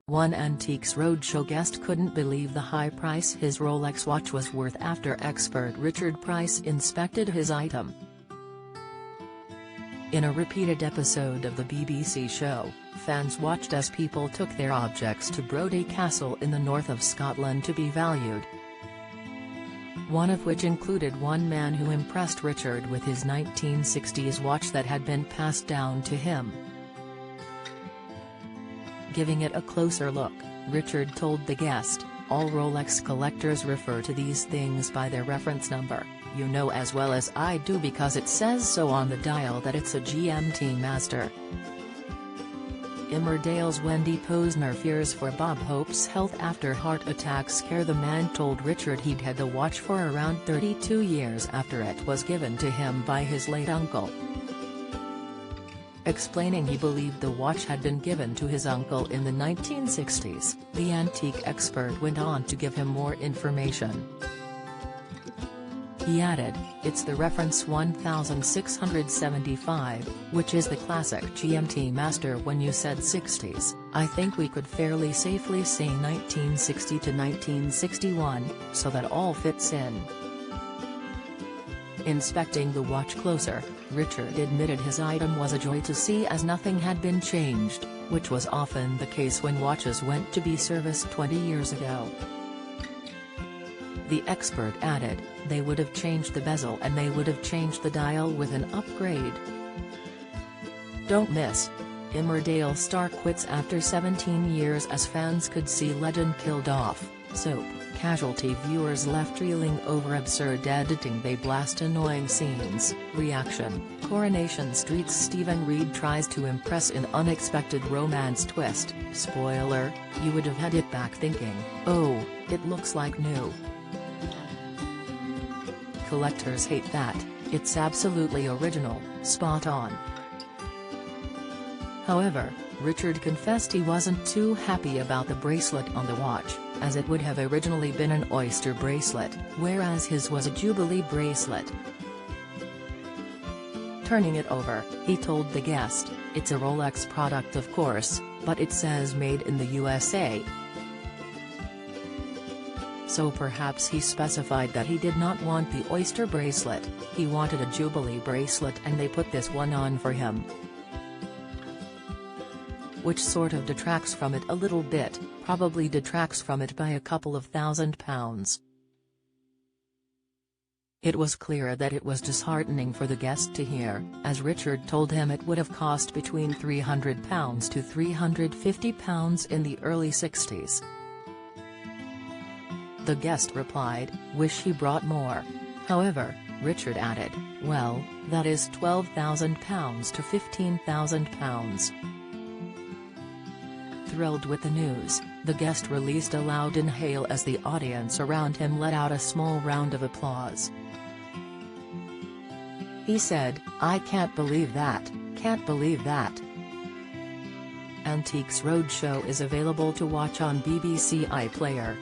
One Antiques Roadshow guest couldn't believe the high price his Rolex watch was worth after expert Richard Price inspected his item. In a repeated episode of the BBC show, fans watched as people took their objects to Brodie Castle in the north of Scotland to be valued. One of which included one man who impressed Richard with his 1960s watch that had been passed down to him. Giving it a closer look, Richard told the guest, "All Rolex collectors refer to these things by their reference number. You know as well as I do because it says so on the dial that it's a GMT Master." Emmerdale's Wendy Posner fears for Bob Hope's health after heart attack scare. The man told Richard he'd had the watch for around 32 years after it was given to him by his late uncle. Explaining he believed the watch had been given to his uncle in the 1960s, the antique expert went on to give him more information. He added, "It's the reference 1675, which is the classic GMT Master. When you said 60s, I think we could fairly safely say 1960 to 1961, so that all fits in." Inspecting the watch closer, Richard admitted his item was a joy to see as nothing had been changed, which was often the case when watches went to be serviced 20 years ago. The expert added, "They would have changed the bezel and they would have changed the dial with an upgrade." Don't miss. Emmerdale star quits after 17 years as fans could see legend killed off. Soap casualty viewers left reeling over absurd editing. They blast annoying scenes. Reaction: Coronation Street's Stephen Reed tries to impress in unexpected romance twist. Spoiler: you would have had it back thinking, "Oh, it looks like new." Collectors hate that. It's absolutely original, spot on. However, Richard confessed he wasn't too happy about the bracelet on the watch, as it would have originally been an oyster bracelet, whereas his was a Jubilee bracelet. Turning it over, he told the guest, "It's a Rolex product of course, but it says made in the USA." So perhaps he specified that he did not want the oyster bracelet, he wanted a Jubilee bracelet and they put this one on for him. Which sort of detracts from it a little bit, probably detracts from it by a couple of £1,000. It was clear that it was disheartening for the guest to hear, as Richard told him it would have cost between £300 to £350 in the early 60s. The guest replied, "Wish he brought more." However, Richard added, "Well, that is £12,000 to £15,000. Thrilled with the news, the guest released a loud inhale as the audience around him let out a small round of applause. He said, "I can't believe that, can't believe that." Antiques Roadshow is available to watch on BBC iPlayer.